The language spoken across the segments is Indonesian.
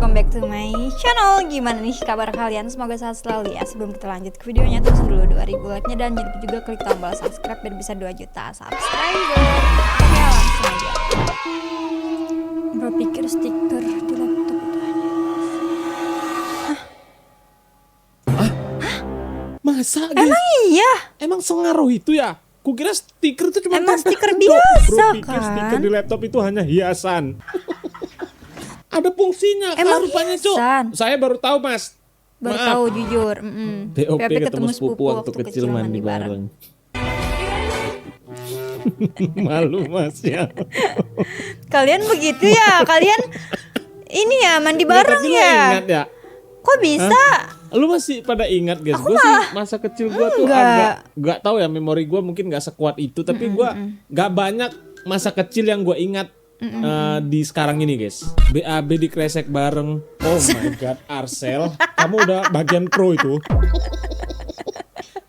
welcome back to my channel. Gimana nih kabar kalian? Semoga sehat selalu ya. Sebelum kita lanjut ke videonya, terusin dulu 2000 like-nya dan jangan lupa juga klik tombol subscribe biar bisa 2 juta subscriber. Oke, langsung aja. Bro pikir stiker di laptop itu hanya. Masa guys? Emang iya? Emang sengaruh itu ya? Kukira stiker itu cuma Emang tempel stiker doang. biasa, Bro pikir kan? stiker di laptop itu hanya hiasan. Ada fungsinya Emang rupanya, Cuk. hiasan? Saya baru tahu, Mas. Baru Maaf. tahu jujur. DOP PAP ketemu sepupu waktu kecil mandi bareng. Malu Mas ya. Kalian begitu ya? Kalian ini ya mandi bareng Tapi lu ya? ingat ya? Kok bisa? Lu masih pada ingat guys? Aku Gue sih malah masa kecil gue tuh enggak. agak tahu ya, memori gue mungkin gak sekuat itu, tapi gue gak banyak masa kecil yang gue ingat di sekarang ini guys. BAB dikresek bareng. Oh my god, Arcel, kamu udah bagian pro itu.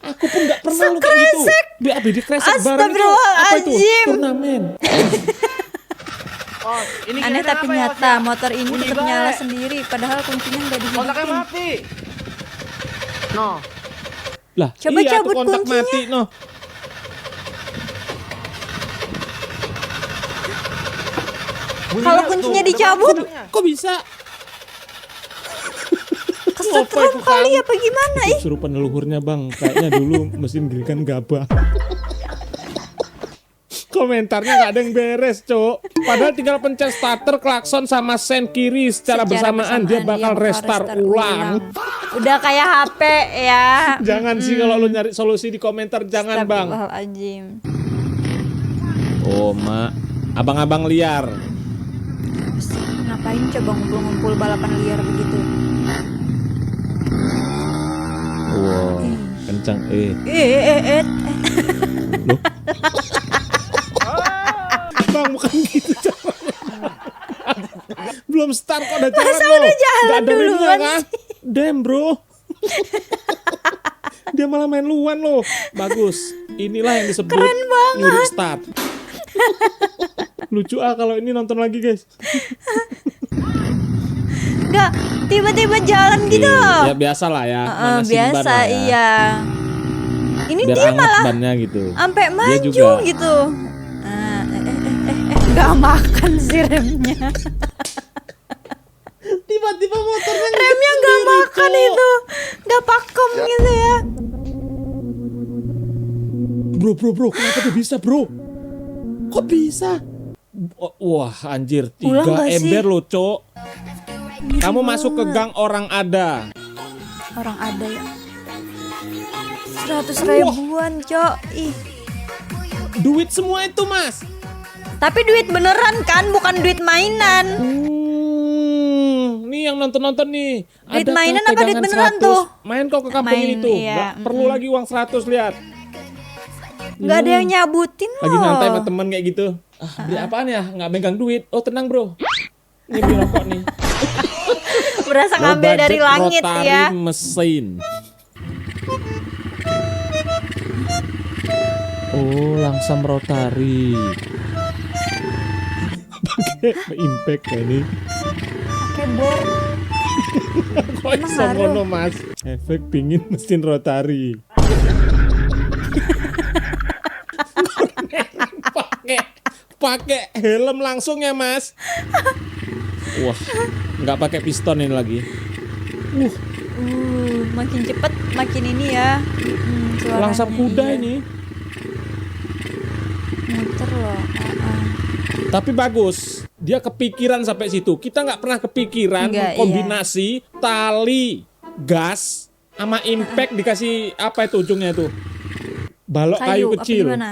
Aku pun gak pernah lu kayak gitu. BAB dikresek bareng itu apa itu? Astagfirullahaladzim. Turnamen. Oh, ini Aneh kira-kira tapi apa ya, nyata, Mas? motor ini Bunyi tetap baik. nyala sendiri padahal kuncinya nggak Kontaknya dihidupin. mati. No. Lah, Coba iya cabut tuh kontak kuncinya. mati noh. Kalau kuncinya dicabut, Kok bisa? kesetrum kali apa gimana ih? Suruh peneluhurnya bang, kayaknya dulu mesin giliran gabah. Komentarnya nggak ada yang beres, Cok. Padahal tinggal pencet starter, klakson sama sen kiri secara bersamaan dia bakal restart ulang. Udah kayak HP ya. Jangan sih kalau lu nyari solusi di komentar, jangan bang. Astagfirullahaladzim. Oh mak, abang-abang liar. Ngapain coba ngumpul-ngumpul balapan liar begitu? Wow, kencang Loh? Bang bukan gitu caranya. Belum start kok udah jalan Masa loh. udah jalan Nggak ada remnya duluan kan? sih? Damn bro. Dia malah main luan loh. Bagus. Inilah yang disebut Keren banget. nyuruh start. Lucu kalau ini nonton lagi guys. Nggak, tiba-tiba jalan gitu loh. Ya biasa lah ya. manasin ban Biasa lah ya. iya. Ini Biar dia anget malah bannya gitu. sampai Dia maju juga. gitu. Nggak makan sih remnya. Tiba-tiba motornya Remnya nggak makan itu, nggak pakem gitu ya. Bro, kenapa tuh bisa bro? Kok bisa? Wah anjir, Ulang 3 nggak sih? ember loh Cok. Kamu masuk ke gang orang ada. Orang ada ya. 100 ribuan cok. Ih. Duit semua itu mas. Tapi duit beneran kan, bukan duit mainan. Nih yang nonton nih. Duit Adakah mainan apa duit pegangan beneran 100? tuh? Main kok ke kampung Main, ini tuh. iya. Nggak perlu lagi uang 100 lihat. Nggak ada yang nyabutin loh. Lagi nyantai sama temen kayak gitu. Beli apaan ya? Nggak megang duit. Oh tenang bro. Ini beli rokok nih. Berasa ngambil Low dari budget langit rotary ya. mesin. Oh, langsam rotari. Pakai impact kayak ini. Pakai bor. Kok iso ngaruh? ngono, Mas? Efek pingin mesin rotari. pakai helm langsung ya, Mas. Wah, nggak pakai piston ini lagi. Makin cepet makin ini ya. Suaranya Langsam kuda iya. ini. Muter loh. Tapi bagus, dia kepikiran sampai situ. Kita nggak pernah kepikiran Nggak, kombinasi tali, gas, sama impact dikasih apa itu ujungnya itu? Balok kayu apa kecil. gimana?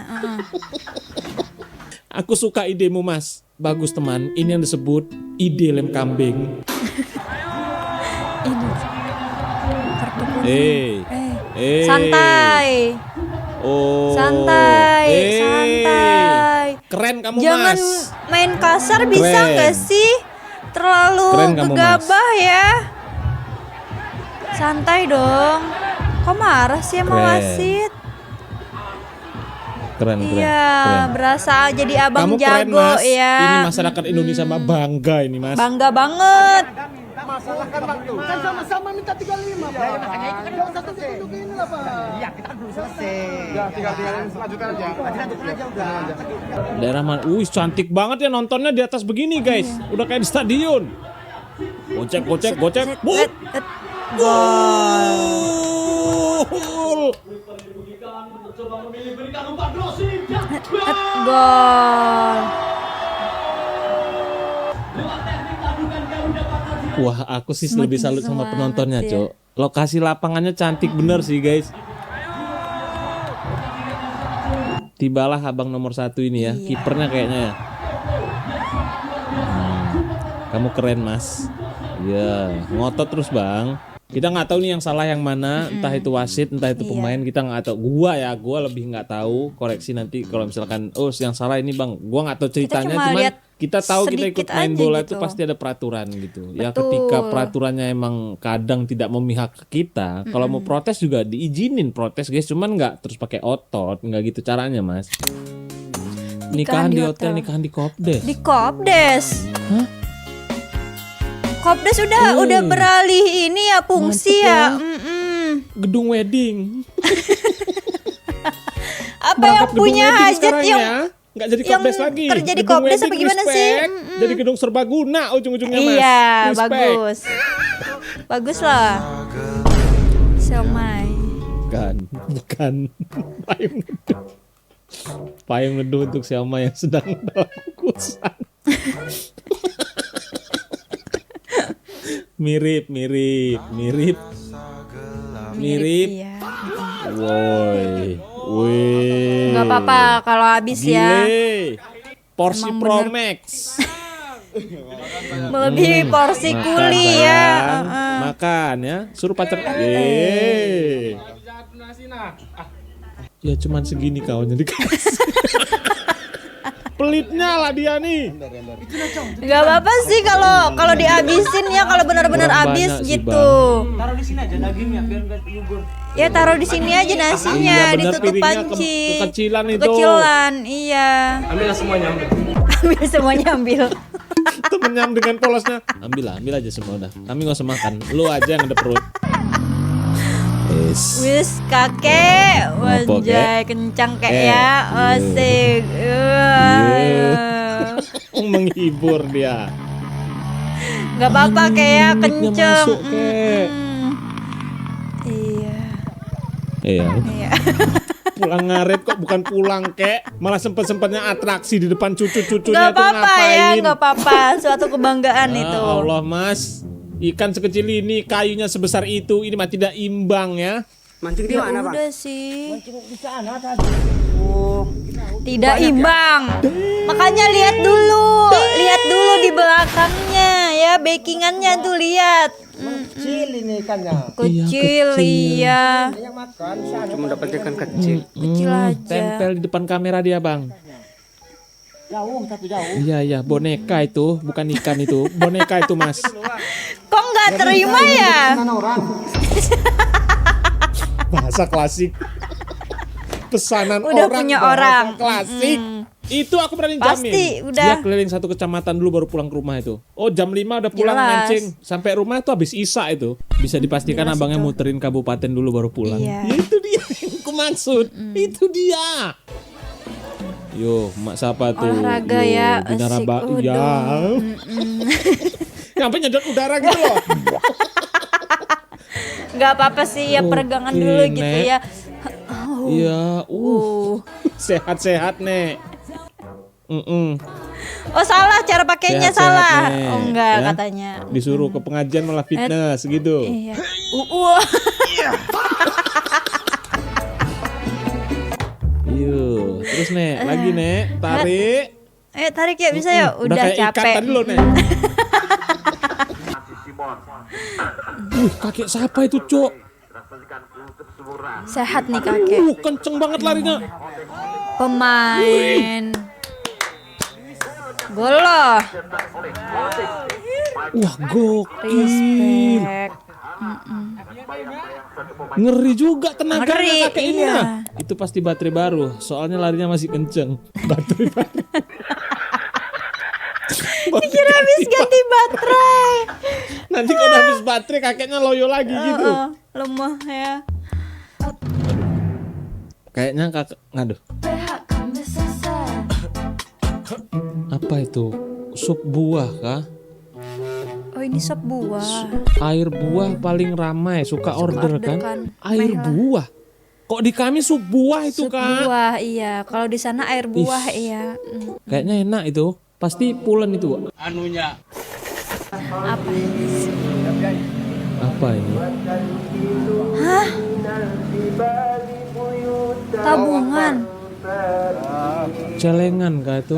Aku suka idemu mas. Bagus teman, ini yang disebut ide lem kambing. Ini. Kartu kuning. Santai. Oh. Santai. Santai. Keren kamu Jangan mas. main kasar bisa Keren. nggak sih? Terlalu Keren kamu, gegabah ya. Santai dong. Kok marah sih sama Keren. wasit? Keren. Iya, berasa jadi abang Kamu keren jago mas. ya. Ini masyarakat Indonesia mah bangga ini mas. Bangga banget. Masalah kan Bang tuh. Kan sama-sama minta 35, Pak. Ya, makanya itu kan satu duduk ini lah, Pak. Iya, kita kan belum selesai. Ya, tinggal lanjutkan aja. Lanjutkan aja udah. Daerah mana? Wih, cantik banget ya nontonnya di atas begini, guys. Udah kayak di stadion. Gocek. Gol. Gol. Wah, aku sih lebih salut sama penontonnya, ya. Cok. Lokasi lapangannya cantik bener sih, guys. Tibalah abang nomor 1 ini ya, kipernya kayaknya ya. Kamu keren, Mas. Iya, ngotot terus, Bang. Kita nggak tahu nih yang salah yang mana, entah itu wasit, entah itu pemain, kita nggak tahu. Gua lebih nggak tahu. Koreksi nanti kalau misalkan, oh yang salah ini Bang, gua nggak tahu ceritanya, cuma cuman lihat kita tahu kita ikut sedikit main aja bola gitu. itu pasti ada peraturan gitu. Ya Betul. ketika peraturannya emang kadang tidak memihak ke kita, kalau mau protes juga diizinin protes guys, cuman nggak terus pakai otot, nggak gitu caranya Mas. Nikahan di hotel, nikahan di kopdes. Di Kopdes. Kopdes udah beralih ini ya fungsi ya. Gedung wedding. Apa Berangkat yang gedung punya wedding hajat sekarang yang ya. Nggak jadi yang kopdes lagi. kerja di Gedung kopdes wedding, apa gimana sih? respect. Jadi gedung serbaguna ujung-ujungnya Mas. Iya, Respect. bagus. Bagus lah. Siomay. Bukan payung neduh. Payung neduh untuk siapa yang sedang dalam kukusan. Mirip. Iya. Woi. Nggak apa-apa kalau habis ya. Gile. Porsi Emang Pro bener. Max. Melebihi porsi kuli ya. Makan ya. Suruh pacar. Ya cuman segini kawannya dikasih. Pelitnya lah dia nih. Nggak apa-apa sih kalau dihabisin ya, kalau benar-benar Kurang habis banyak sih, gitu. Taruh di sini aja dagingnya biar enggak gugur. Ya taruh di sini aja nasinya, Iya, bener, ditutup piringnya panci. kekecilan itu. Kekecilan, iya. Ambillah semuanya. Ambil semuanya ambil. Temenyam dengan polosnya. Ambil aja semua udah. Kami nggak usah makan. Lu aja yang ada perut. Wis kakek, Ngopo, wanjay kencang kayak ya, asik. Menghibur dia. Nggak apa-apa kayak Duitnya kenceng. masuk, Kek. Iya. Iya. Iya. Pulang ngaret kok bukan pulang kek. Malah sempet-sempetnya atraksi di depan cucu-cucunya Nggak tuh apa-apa ya, ngapain. nggak apa-apa. Suatu kebanggaan Ya itu. Allah Mas. Ikan sekecil ini, kayunya sebesar itu, ini mah tidak imbang ya. Mancing di Ya mana, Bang? udah sih. Di sana tadi. Oh. Tidak imbang. Makanya lihat dulu di belakangnya ya, backingannya tuh lihat. Kecil ini ikannya. Kecil, iya. Yang makan sana. Cuma dapat ikan kecil. Kecil aja. Tempel di depan kamera dia Bang. Jauh, satu jauh. Iya, boneka itu, bukan ikan itu. Boneka itu Mas. Kok nggak terima ya? Mana orang? Bahasa klasik. Pesanan Udah orang punya bahasa orang. klasik. Itu aku berani jamin. Pasti, udah. Dia keliling satu kecamatan dulu baru pulang ke rumah itu. Oh, jam 5 udah pulang Jelas. mancing. Sampai rumah itu habis isa itu. Bisa dipastikan Jelas abangnya itu. muterin kabupaten dulu baru pulang. Iya. Ya, itu dia yang aku maksud. Itu dia. Yo, mak siapa tuh? Olahraga Yo, ya, Binaraba. asik. Ya. Sampai nyedot udara gitu loh. Nggak apa-apa sih ya, peregangan Oke, dulu gitu Nek. ya. Iya, sehat-sehat, Nek. Oh salah, cara pakainya Sehat-sehat, salah. Nek. Oh enggak Ya. katanya. Disuruh ke pengajian malah fitness gitu. Iya. Yuk, terus Nek, lagi Nek, tarik. Tarik ya bisa ya. Udah kayak ikan capek. tadi lo Nek. Kakek siapa itu, Cok? Sehat nih kakek. Kenceng banget larinya. Pemain. Gol loh. Wah, gokil. Respect. Ngeri juga tenaganya Ngeri, kakek ini iya. ya. Itu pasti baterai baru, soalnya larinya masih kenceng. Baterai baru. Dikira habis ganti baterai. Nanti kalau udah habis baterai kakeknya loyo lagi gitu. Lemah ya. Kayaknya kakek, aduh. Apa itu? Sup buah kah? Oh ini sop buah. Air buah paling ramai suka order kan? Air Meh lah. buah. Kok di kami sup buah itu Sup kak? buah iya. Kalau di sana air buah iya. Kayaknya enak itu. Pasti pulen itu. Apa? Apa ini? Hah? Tabungan. Celengan kah itu?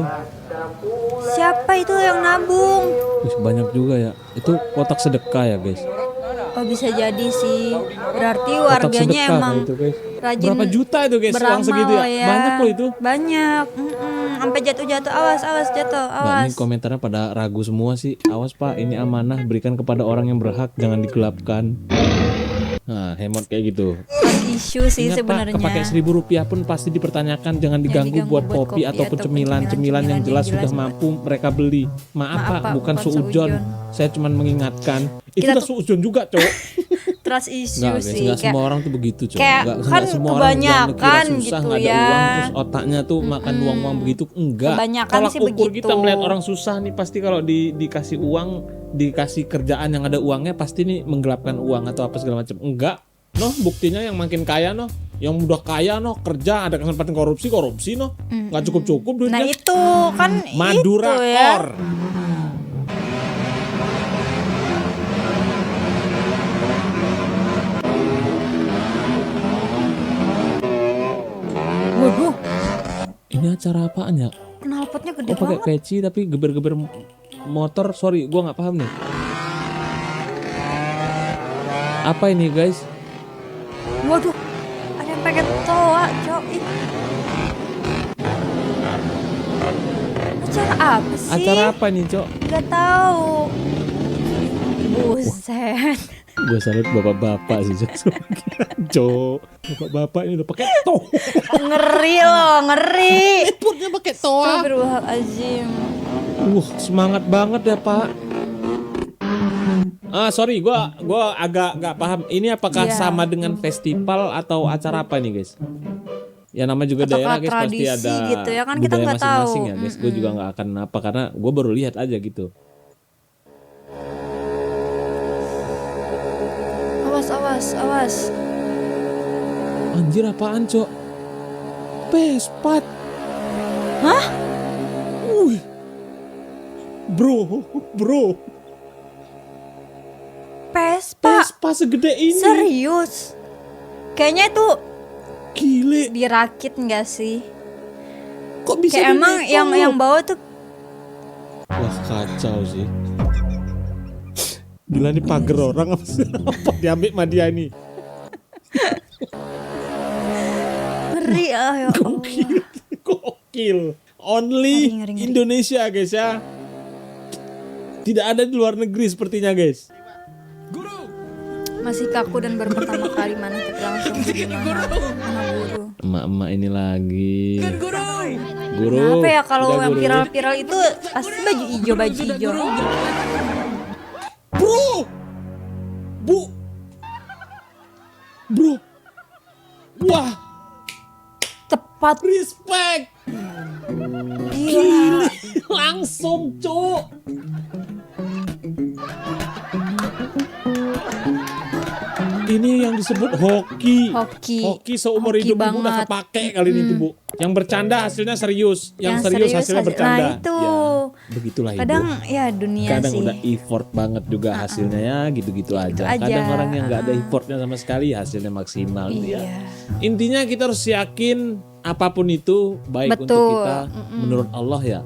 Siapa itu yang nabung? Wih, banyak juga ya. Itu kotak sedekah ya guys. Oh bisa jadi sih. Berarti Kotak warganya sedekah emang kah itu guys. rajin Berapa juta itu guys uang beramal segitu ya? ya. Banyak loh itu. Banyak. Sampai jatuh-jatuh. Awas jatuh. Nah, Awas. ini komentarnya pada ragu semua sih. Awas pak, ini amanah berikan kepada orang yang berhak, jangan digelapkan. Nah, hemat kayak gitu. Isu sih Ingat sebenarnya. pak, kepakai Rp1.000 pun pasti dipertanyakan, jangan diganggu buat kopi ataupun cemilan yang jelas sudah mampu mereka beli. Maaf pak, bukan suujon. Saya cuma mengingatkan. Itu Kita udah suujon juga cowok. Trust isu Nggak guys, sih. nggak semua orang tuh begitu cowok. kayak Nggak kan semua orang yang kebanyakan susah, gitu nggak ada ya. uang, terus otaknya tuh makan uang begitu. Enggak. Kebanyakan Tolak sih ukur begitu. kita melihat orang susah nih pasti kalau dikasih uang, dikasih kerjaan yang ada uangnya pasti nih menggelapkan uang atau apa segala macam. Enggak. Noh, buktinya yang makin kaya noh, yang udah kaya noh, kerja ada kesempatan korupsi noh, nggak cukup duitnya. Nah itu kan Madura itu ya. Kor. Waduh, Ini acara apaan ya? knalpotnya gede Oh pakai banget. peci tapi geber-geber motor. Sorry, gua nggak paham nih. Apa ini guys? Waduh, ada yang pakai toa, Cok. Ih. Acara apa sih? Acara apa nih cok? Gak tahu. Buset. Gue salut bapak-bapak sih cok. Bapak-bapak ini udah pakai toa. Ngeri loh, ngeri. Putnya pakai toa. Astagfirullahaladzim. Semangat banget ya pak. Sorry, gua agak nggak paham. Ini apakah Iya. sama dengan festival atau acara apa nih guys? Ya nama juga Apakah daerah guys pasti tradisi ada gitu ya, kan kita budaya nggak masing-masing tahu. ya guys. Gue juga nggak akan apa karena gue baru lihat aja gitu. Awas. Anjir apaan cok? Pespat. Hah? Wih. Bro. Pespa segede ini. Serius? Kayaknya itu Gile. dirakit nggak sih? Kok bisa Kayak emang dimegang lo? yang bawa tuh Wah kacau sih. Gila nih pagar orang apa sih? Apa diambil sama dia ini? ngeri ya Allah. Gokil. Only Ngeri. Indonesia guys ya. Tidak ada di luar negeri sepertinya guys. Masih kaku dan baru pertama kali mana kita langsung gimana guru. Emak-emak ini lagi. Guru. Kenapa ya kalau Udah, yang guru. viral-viral itu pasti baju hijau. Bro. Wah, Tepat. respect. Gila. Langsung, Cuk. Ini yang disebut hoki. Hoki seumur Hoki hidup ibu udah banget. kepake kali ini tuh, Bu. Yang bercanda hasilnya serius, yang serius hasilnya bercanda. Nah itu. Ya, begitulah Kadang hidup. ya dunia Kadang sih. udah effort banget juga hasilnya ya gitu-gitu aja. aja. Kadang orang yang nggak ada effortnya sama sekali hasilnya maksimal. Iya. Ya. Intinya kita harus yakin apapun itu baik untuk Betul. kita menurut Allah ya.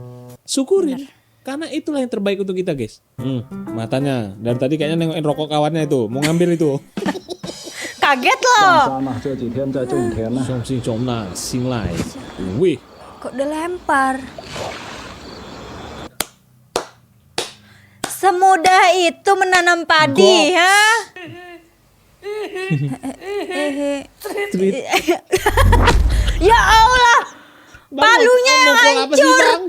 Syukurin. Karena itulah yang terbaik untuk kita guys. Matanya dari tadi kayaknya nengokin rokok kawannya itu, mau ngambil itu. Kaget loh. 沙嘛，这几天在种田呢。 Somna singlai. Wih. Kok udah lempar? Semudah itu menanam padi, Goks. ha? Tweet. Ya Allah, Bang, palunya yang mau call apa sih, hancur. Bang?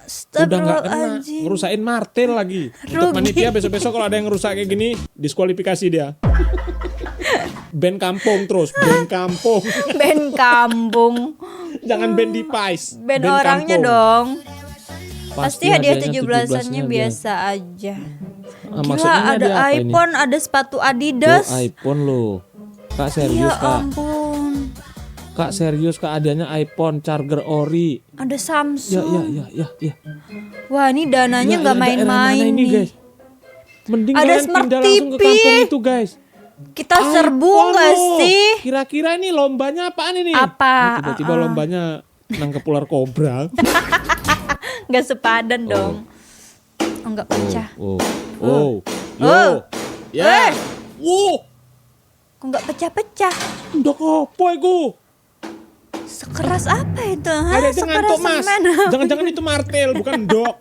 Udah nggak kena, Astagfirullahaladzim. ngerusain martil lagi. Untuk Rugi. panitia besok-besok kalau ada yang ngerusak kayak gini, diskualifikasi dia. Band kampung terus, band kampung. Band kampung. Jangan band device. Band orangnya kampung. dong. Pasti hadiah hadiahnya 17-annya 17-nya biasa aja. Ah, Gila, maksudnya ini ada hadiah apa ini? iPhone, ada sepatu Tuh, Adidas. iPhone loh. Kak Ya serius kak. ampun. Kak serius kak, adanya iPhone, charger ori. Ada Samsung. Ya. Wah, ini dananya nggak daerah mana main-main ini, nih. guys. Mending Ada kalian Smart pindah langsung ke TV. kampung itu guys. Kita serbu iPhone nggak loh. sih? Kira-kira ini lombanya apaan ini? Apa? Ini tiba-tiba lombanya nangkep ular kobra. Nggak sepadan dong. Oh, nggak pecah. Oh. Oh. Ya. Wow. Kok nggak pecah-pecah? Ndok apa iku? Sekeras apa itu? Hah? Ada yang Sekeras ngantuk mas. semen. Jangan-jangan itu martil bukan ndok.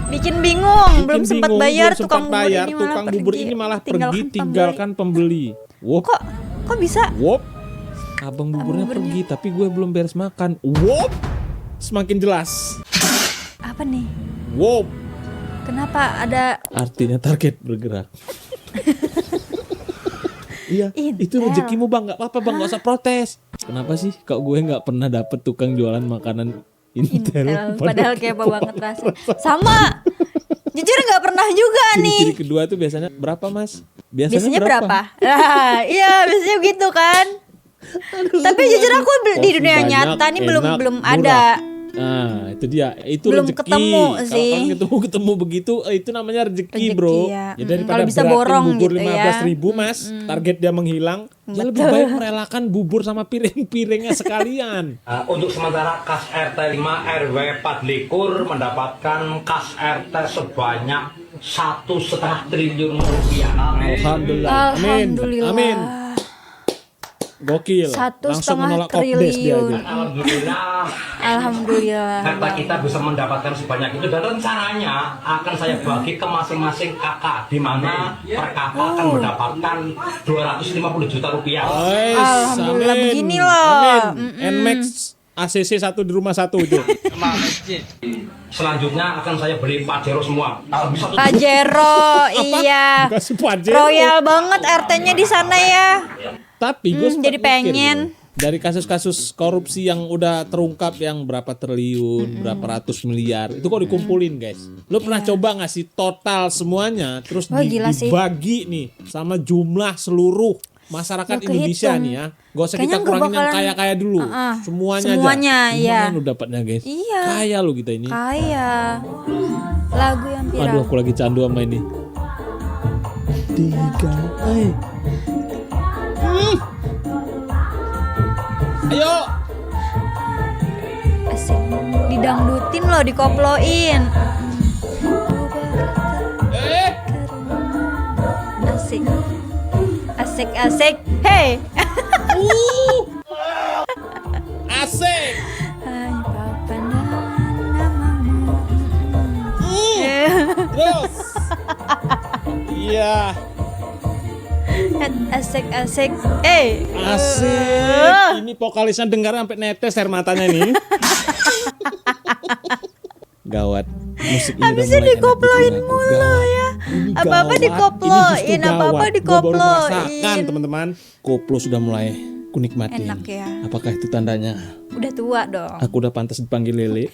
Bikin bingung, belum Bikin sempat bingung, bayar belum tukang sempat bubur bayar, ini malah tukang pergi. bubur ini malah pergi tinggalkan pembeli. Wop. Kok bisa? Wop. Abang buburnya pergi tapi gue belum beres makan. Wop. Semakin jelas. Apa nih? Wop. Kenapa ada Artinya target bergerak. Iya, itu Intel. rezekimu bang, nggak apa-apa bang, nggak usah protes. Kenapa sih? Kok gue nggak pernah dapet tukang jualan makanan Intel? padahal kepo banget rasanya. Sama. Jujur nggak pernah juga nih. Ciri kedua tuh biasanya berapa mas? Biasanya berapa? Nah, iya biasanya gitu kan. Tapi jujur aku di Porsi dunia banyak, nyata nih belum enak, ada. Nah, itu dia. Itu Belum rezeki. ketemu sih. Kalau ketemu begitu, itu namanya rezeki, Rezeki, bro. ya. Ya daripada Kalau bisa beratin borong bubur gitu 15.000 mas, target dia menghilang. Ya lebih baik merelakan bubur sama piring-piringnya sekalian. Untuk sementara kas RT 5 RW 4 mendapatkan kas RT sebanyak 1,5 triliun rupiah. Alhamdulillah. Amin. Alhamdulillah. Amin. Gokil. 1,5 Langsung menolak kopdes dia triliun. aja. Alhamdulillah. Alhamdulillah. Harta kita bisa mendapatkan sebanyak itu dan rencananya akan saya bagi ke masing-masing kakak di mana per kakak akan mendapatkan 250 juta rupiah. Alhamdulillah, Amin. begini loh. Amin. Nmax ACC 1 di rumah 1 itu. Selanjutnya akan saya beli Pajero semua. Bisa tuh. Pajero, iya. Kasih Pajero. Royal banget RT-nya di sana ya. Tapi gue sempat jadi mikir pengen. gitu, dari kasus-kasus korupsi yang udah terungkap yang berapa triliun, berapa ratus miliar, itu kok dikumpulin guys. Lu pernah coba nggak sih total semuanya, terus Wah, gila sih. dibagi nih sama jumlah seluruh masyarakat Nggak Indonesia kehitung. nih ya. Gak usah Kayaknya kita kurangin yang bakalan- kaya-kaya dulu. Semuanya aja. iya. Lumayan lu dapatnya guys. Iya. Kaya lu kita ini. Kaya. Lagu yang Aduh, viral. aku lagi candu sama ini. Tiga, Ayo. Asik. Didangdutin loh, dikoploin. Asik. Asik, asik. Hey. Asik. Hai papa namamu. Terus. Iya. Asik, asik. Asik. Ini vokalisnya dengar sampai netes air matanya ini. Gawat. Musik ini Habisnya udah mulai enak dikoploin di telingaku. mulu Gawat. ya. Ini Apa-apa gawat. dikoploin, Ini justru apa-apa gawat. Gua baru dikoploin. merasakan teman-teman. Koplo sudah mulai kunikmati. Enak ya. Apakah itu tandanya Udah tua dong. aku udah pantas dipanggil Lele?